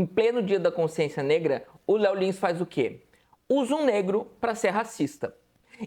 em pleno Dia da Consciência Negra, o Léo Lins faz o quê? Usa um negro para ser racista.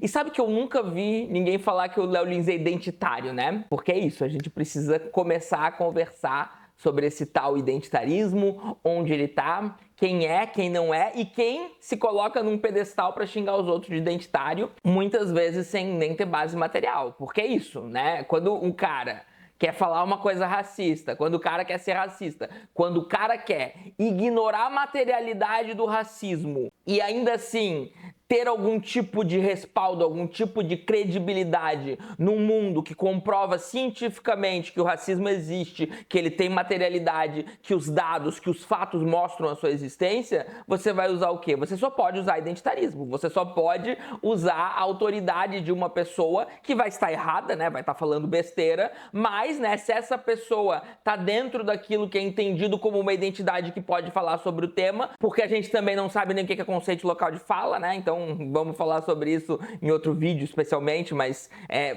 E sabe que eu nunca vi ninguém falar que o Léo Lins é identitário, né? Porque é isso, a gente precisa começar a conversar sobre esse tal identitarismo, onde ele tá, quem é, quem não é e quem se coloca num pedestal para xingar os outros de identitário, muitas vezes sem nem ter base material. Porque é isso, né? Quando um cara quer falar uma coisa racista, quando o cara quer ser racista, quando o cara quer ignorar a materialidade do racismo e ainda assim ter algum tipo de respaldo, algum tipo de credibilidade num mundo que comprova cientificamente que o racismo existe, que ele tem materialidade, que os dados, que os fatos mostram a sua existência, você vai usar o quê? Você só pode usar identitarismo, você só pode usar a autoridade de uma pessoa que vai estar errada, né? Vai estar falando besteira, mas, né, se essa pessoa tá dentro daquilo que é entendido como uma identidade que pode falar sobre o tema, porque a gente também não sabe nem o que é conceito local de fala, né? Então vamos falar sobre isso em outro vídeo especialmente, mas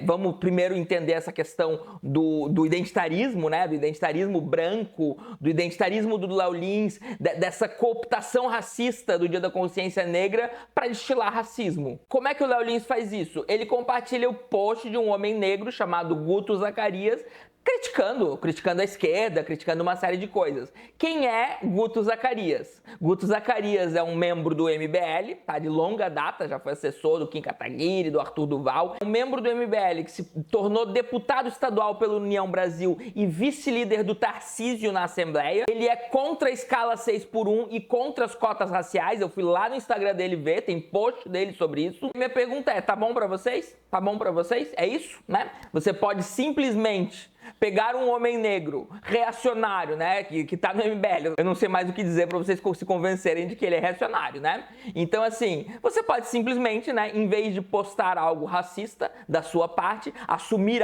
vamos primeiro entender essa questão do identitarismo, né? Do identitarismo branco, do identitarismo do Léo Lins, dessa cooptação racista do Dia da Consciência Negra para destilar racismo. Como é que o Léo Lins faz isso? Ele compartilha o post de um homem negro chamado Guto Zacarias, criticando a esquerda, criticando uma série de coisas. Quem é Guto Zacarias? Guto Zacarias é um membro do MBL, tá? De longa data, já foi assessor do Kim Kataguiri, do Arthur Duval. É um membro do MBL que se tornou deputado estadual pela União Brasil e vice-líder do Tarcísio na Assembleia. Ele é contra a escala 6x1 e contra as cotas raciais. Eu fui lá no Instagram dele ver, tem post dele sobre isso. Minha pergunta é, tá bom pra vocês? Tá bom pra vocês? É isso, né? Você pode simplesmente pegar um homem negro reacionário, né, que tá no MBL, eu não sei mais o que dizer para vocês se convencerem de que ele é reacionário, né? Então, assim, você pode simplesmente, né, em vez de postar algo racista da sua parte, assumir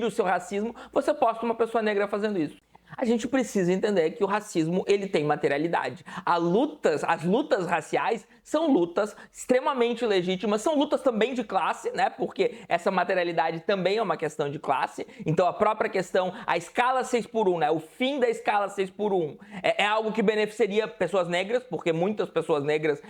o seu racismo, você posta uma pessoa negra fazendo isso. A gente precisa entender que o racismo, ele tem materialidade. As lutas raciais são lutas extremamente legítimas, são lutas também de classe, né? Porque essa materialidade também é uma questão de classe. Então a própria questão, a escala 6x1, né? O fim da escala 6x1 é algo que beneficiaria pessoas negras, porque muitas pessoas negras,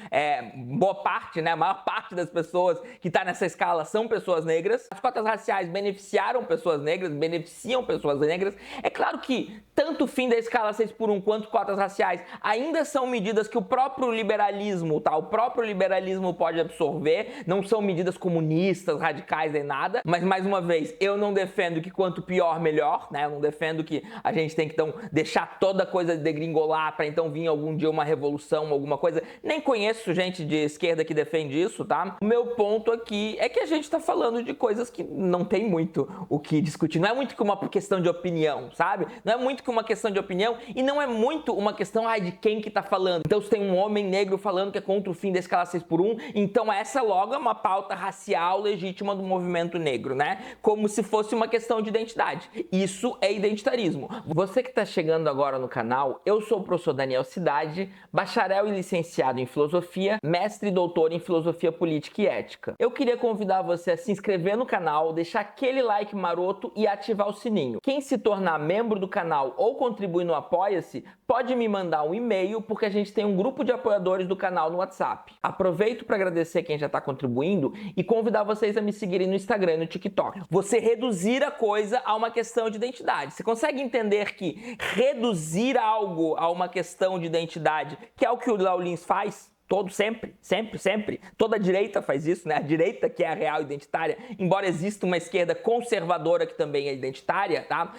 boa parte, né? A maior parte das pessoas que está nessa escala são pessoas negras. As cotas raciais beneficiam pessoas negras. É claro que tanto o fim da escala 6x1 quanto cotas raciais ainda são medidas que o próprio liberalismo, tá? O próprio liberalismo pode absorver, não são medidas comunistas, radicais nem nada, mas mais uma vez, eu não defendo que quanto pior, melhor, né? Eu não defendo que a gente tem que então deixar toda coisa degringolar para então vir algum dia uma revolução, alguma coisa. Nem conheço gente de esquerda que defende isso, tá? O meu ponto aqui é que a gente tá falando de coisas que não tem muito o que discutir, não é muito que uma questão de opinião, sabe? Não é muito que uma questão de opinião e não é muito uma questão de quem que tá falando. Então se tem um homem negro falando que é contra o fim da escala 6x1, então essa logo é uma pauta racial legítima do movimento negro, né? Como se fosse uma questão de identidade. Isso é identitarismo. Você que tá chegando agora no canal, eu sou o professor Daniel Cidade, bacharel e licenciado em filosofia, mestre e doutor em filosofia política e ética. Eu queria convidar você a se inscrever no canal, deixar aquele like maroto e ativar o sininho. Quem se tornar membro do canal ou contribuir no Apoia-se, pode me mandar um e-mail, porque a gente tem um grupo de apoiadores do canal no WhatsApp. Aproveito para agradecer quem já está contribuindo e convidar vocês a me seguirem no Instagram e no TikTok. Você reduzir a coisa a uma questão de identidade. Você consegue entender que reduzir algo a uma questão de identidade, que é o que o Léo Lins faz? Sempre. Toda a direita faz isso, né? A direita que é a real identitária, embora exista uma esquerda conservadora que também é identitária, tá?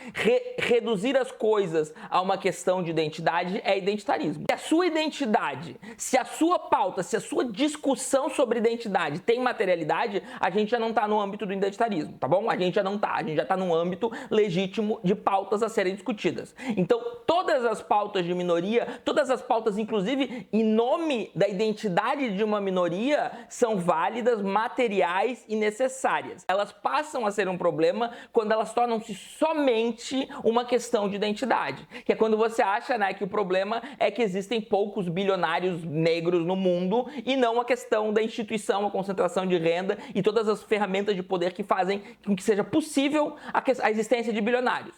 Reduzir as coisas a uma questão de identidade é identitarismo. Se a sua identidade, se a sua pauta, se a sua discussão sobre identidade tem materialidade, a gente já não tá no âmbito do identitarismo, tá bom? A gente já tá no âmbito legítimo de pautas a serem discutidas. Então, todas as pautas de minoria, todas as pautas, inclusive, em nome da identidade de uma minoria são válidas, materiais e necessárias. Elas passam a ser um problema quando elas tornam-se somente uma questão de identidade. Que é quando você acha, né, que o problema é que existem poucos bilionários negros no mundo e não a questão da instituição, a concentração de renda e todas as ferramentas de poder que fazem com que seja possível a existência de bilionários.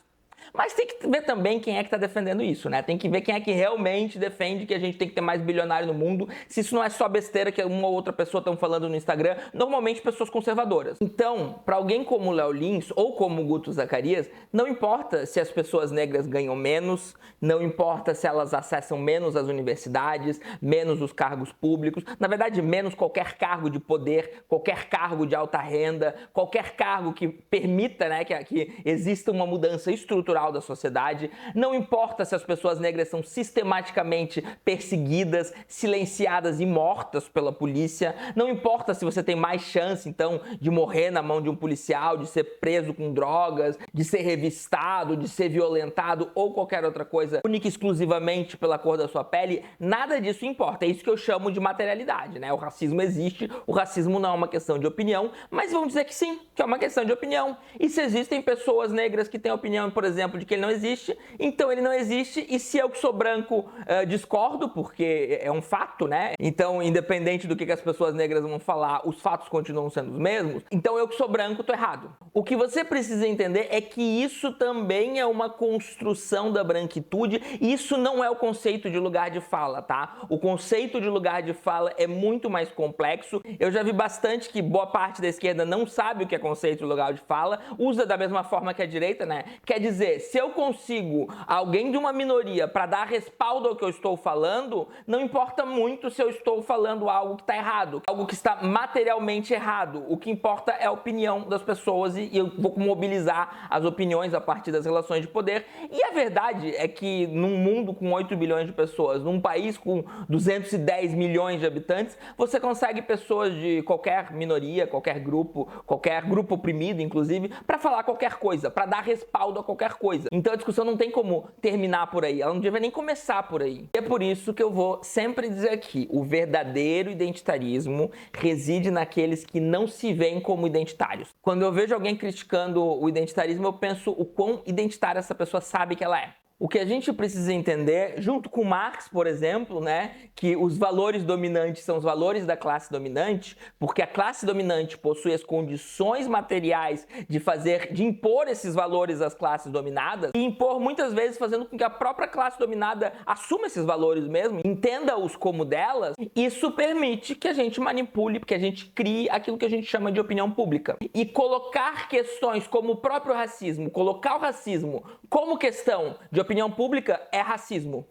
Mas tem que ver também quem é que está defendendo isso, né? Tem que ver quem é que realmente defende que a gente tem que ter mais bilionário no mundo, se isso não é só besteira que uma ou outra pessoa estão falando no Instagram, normalmente pessoas conservadoras. Então, para alguém como o Léo Lins ou como o Guto Zacarias, não importa se as pessoas negras ganham menos, não importa se elas acessam menos as universidades, menos os cargos públicos, na verdade, menos qualquer cargo de poder, qualquer cargo de alta renda, qualquer cargo que permita, né, que exista uma mudança estrutural da sociedade. Não importa se as pessoas negras são sistematicamente perseguidas, silenciadas e mortas pela polícia. Não importa se você tem mais chance, então, de morrer na mão de um policial, de ser preso com drogas, de ser revistado, de ser violentado ou qualquer outra coisa, única e exclusivamente pela cor da sua pele. Nada disso importa. É isso que eu chamo de materialidade, né? O racismo existe, o racismo não é uma questão de opinião, mas vamos dizer que sim, que é uma questão de opinião. E se existem pessoas negras que têm a opinião, por exemplo, de que ele não existe, então ele não existe, e se eu que sou branco discordo, porque é um fato, né? Então, independente do que as pessoas negras vão falar, os fatos continuam sendo os mesmos, então eu que sou branco tô errado. O que você precisa entender é que isso também é uma construção da branquitude, e isso não é o conceito de lugar de fala, tá? O conceito de lugar de fala é muito mais complexo. Eu já vi bastante que boa parte da esquerda não sabe o que é conceito de lugar de fala, usa da mesma forma que a direita, né? Quer dizer, se eu consigo alguém de uma minoria para dar respaldo ao que eu estou falando, não importa muito se eu estou falando algo que está errado, algo que está materialmente errado. O que importa é a opinião das pessoas e eu vou mobilizar as opiniões a partir das relações de poder. E a verdade é que num mundo com 8 bilhões de pessoas, num país com 210 milhões de habitantes, você consegue pessoas de qualquer minoria, qualquer grupo oprimido, inclusive, para falar qualquer coisa, para dar respaldo a qualquer coisa. Então a discussão não tem como terminar por aí, ela não deve nem começar por aí. E é por isso que eu vou sempre dizer aqui, o verdadeiro identitarismo reside naqueles que não se veem como identitários. Quando eu vejo alguém criticando o identitarismo, eu penso o quão identitária essa pessoa sabe que ela é. O que a gente precisa entender, junto com Marx, por exemplo, né, que os valores dominantes são os valores da classe dominante, porque a classe dominante possui as condições materiais de impor esses valores às classes dominadas, e impor muitas vezes fazendo com que a própria classe dominada assuma esses valores mesmo, entenda-os como delas. Isso permite que a gente manipule, que a gente crie aquilo que a gente chama de opinião pública. E colocar questões como o próprio racismo, colocar o racismo como questão de opinião pública é racismo.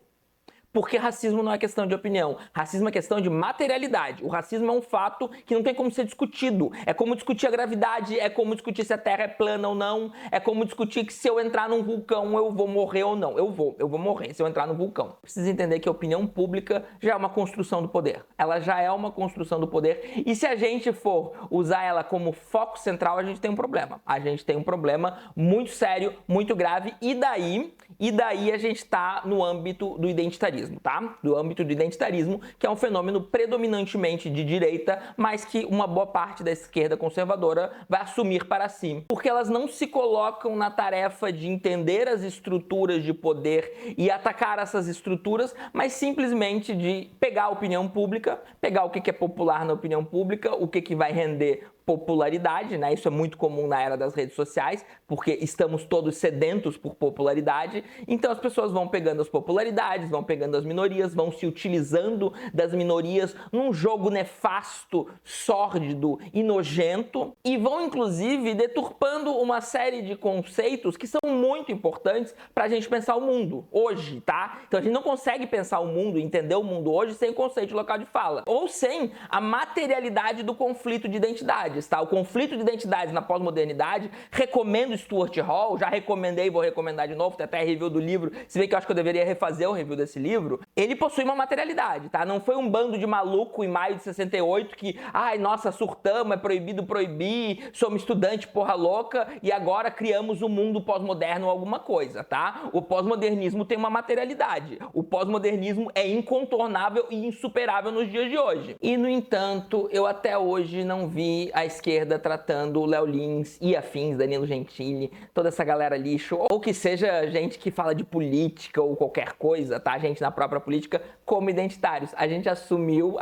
Porque racismo não é questão de opinião, racismo é questão de materialidade. O racismo é um fato que não tem como ser discutido. É como discutir a gravidade, é como discutir se a Terra é plana ou não, é como discutir que se eu entrar num vulcão eu vou morrer ou não. Eu vou morrer se eu entrar no vulcão. Precisa entender que a opinião pública já é uma construção do poder. Ela já é uma construção do poder, e se a gente for usar ela como foco central, a gente tem um problema. A gente tem um problema muito sério, muito grave, e daí a gente tá no âmbito do identitarismo. Tá? Do âmbito do identitarismo, que é um fenômeno predominantemente de direita, mas que uma boa parte da esquerda conservadora vai assumir para si. Porque elas não se colocam na tarefa de entender as estruturas de poder e atacar essas estruturas, mas simplesmente de pegar a opinião pública, pegar o que é popular na opinião pública, o que vai render popularidade, né? Isso é muito comum na era das redes sociais, porque estamos todos sedentos por popularidade. Então as pessoas vão pegando as popularidades, vão pegando as minorias, vão se utilizando das minorias num jogo nefasto, sórdido e nojento, e vão inclusive deturpando uma série de conceitos que são muito importantes para a gente pensar o mundo hoje, tá? Então a gente não consegue pensar o mundo, entender o mundo hoje sem o conceito de local de fala, ou sem a materialidade do conflito de identidade. Tá? O conflito de identidades na pós-modernidade, recomendo Stuart Hall, já recomendei, vou recomendar de novo, tem até review do livro, se bem que eu acho que eu deveria refazer o review desse livro. Ele possui uma materialidade, tá? Não foi um bando de maluco em maio de 68 que, ai, nossa, surtamos, é proibido proibir, somos estudante porra louca e agora criamos um mundo pós-moderno ou alguma coisa, tá? O pós-modernismo tem uma materialidade. O pós-modernismo é incontornável e insuperável nos dias de hoje. E, no entanto, eu até hoje não vi a esquerda tratando o Léo Lins e afins, Danilo Gentili, toda essa galera lixo, ou que seja gente que fala de política ou qualquer coisa, tá? Gente na própria política política como identitários. A gente assumiu,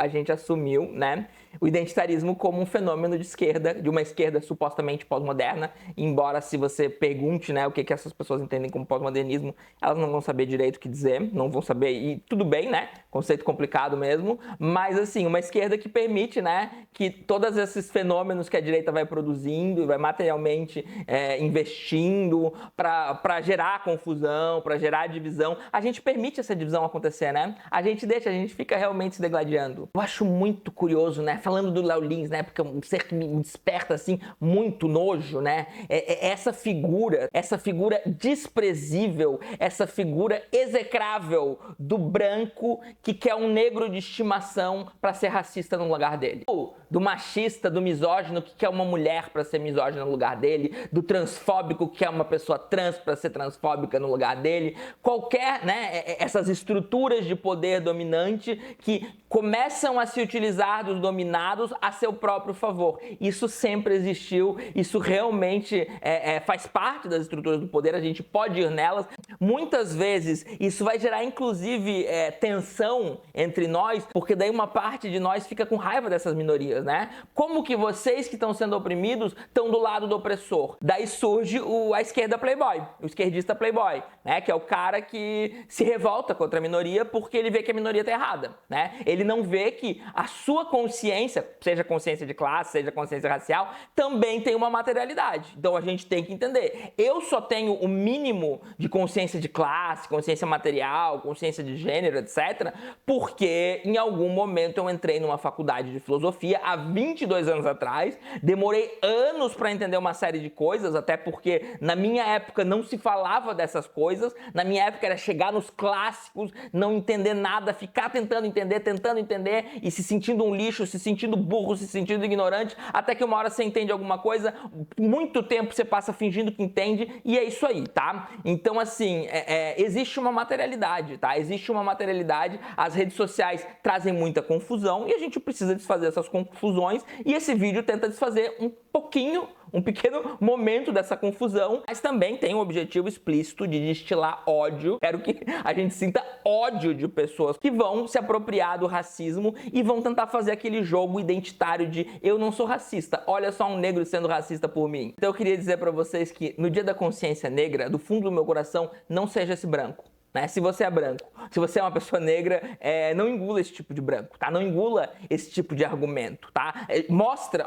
né, o identitarismo como um fenômeno de esquerda, de uma esquerda supostamente pós-moderna, embora se você pergunte, né, o que essas pessoas entendem como pós-modernismo, elas não vão saber direito o que dizer, não vão saber, e tudo bem, né, conceito complicado mesmo, mas assim, uma esquerda que permite, né, que todos esses fenômenos que a direita vai produzindo, vai materialmente investindo para gerar confusão, para gerar divisão, a gente permite essa divisão acontecer, né, a gente fica realmente se degladiando. Eu acho muito curioso, né, falando do Léo Lins, né, porque é um ser que me desperta, assim, muito nojo, né, essa figura desprezível, essa figura execrável do branco que quer um negro de estimação para ser racista no lugar dele. Do machista, do misógino que quer uma mulher para ser misógina no lugar dele, do transfóbico que quer uma pessoa trans para ser transfóbica no lugar dele. Qualquer, né, essas estruturas de poder dominante que começam a se utilizar dos dominados a seu próprio favor. Isso sempre existiu, isso realmente faz parte das estruturas do poder, a gente pode ir nelas. Muitas vezes isso vai gerar inclusive tensão entre nós, porque daí uma parte de nós fica com raiva dessas minorias, né? Como que vocês que estão sendo oprimidos estão do lado do opressor? Daí surge a esquerda playboy, o esquerdista playboy, né? Que é o cara que se revolta contra a minoria porque ele vê que a minoria está errada, né? Ele não vê que a sua consciência, seja consciência de classe, seja consciência racial, também tem uma materialidade. Então a gente tem que entender. Eu só tenho o mínimo de consciência de classe, consciência material, consciência de gênero, etc., porque em algum momento eu entrei numa faculdade de filosofia há 22 anos atrás, demorei anos para entender uma série de coisas, até porque na minha época não se falava dessas coisas, na minha época era chegar nos clássicos, não entender nada, ficar tentando entender e se sentindo um lixo, se sentindo burro, se sentindo ignorante, até que uma hora você entende alguma coisa, muito tempo você passa fingindo que entende, e é isso aí, tá? Então, assim, existe uma materialidade, tá? Existe uma materialidade, as redes sociais trazem muita confusão e a gente precisa desfazer essas confusões, e esse vídeo tenta desfazer um pequeno momento dessa confusão, mas também tem o objetivo explícito de destilar ódio. Quero que a gente sinta ódio de pessoas que vão se apropriar do racismo e vão tentar fazer aquele jogo identitário de eu não sou racista, olha só um negro sendo racista por mim. Então eu queria dizer pra vocês que no dia da consciência negra, do fundo do meu coração, não seja esse branco. Né? Se você é branco, se você é uma pessoa negra, não engula esse tipo de branco, tá? Não engula esse tipo de argumento, tá? Mostra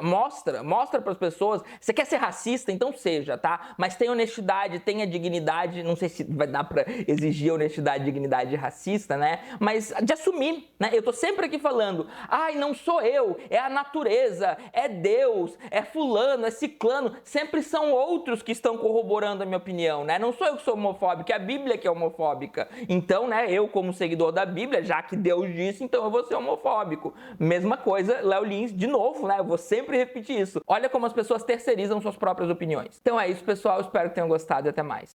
para as pessoas. Você quer ser racista, então seja, tá? Mas tenha honestidade, tenha dignidade. Não sei se vai dar para exigir honestidade, dignidade racista, né? Mas de assumir, né? Eu tô sempre aqui falando, ai, não sou eu, é a natureza, é Deus, é fulano, é ciclano. Sempre são outros que estão corroborando a minha opinião, né? Não sou eu que sou homofóbico, é a Bíblia que é homofóbica. Então, né, eu como seguidor da Bíblia, já que Deus disse, então eu vou ser homofóbico. Mesma coisa, Léo Lins, de novo, né, eu vou sempre repetir isso. Olha como as pessoas terceirizam suas próprias opiniões. Então é isso, pessoal, espero que tenham gostado e até mais.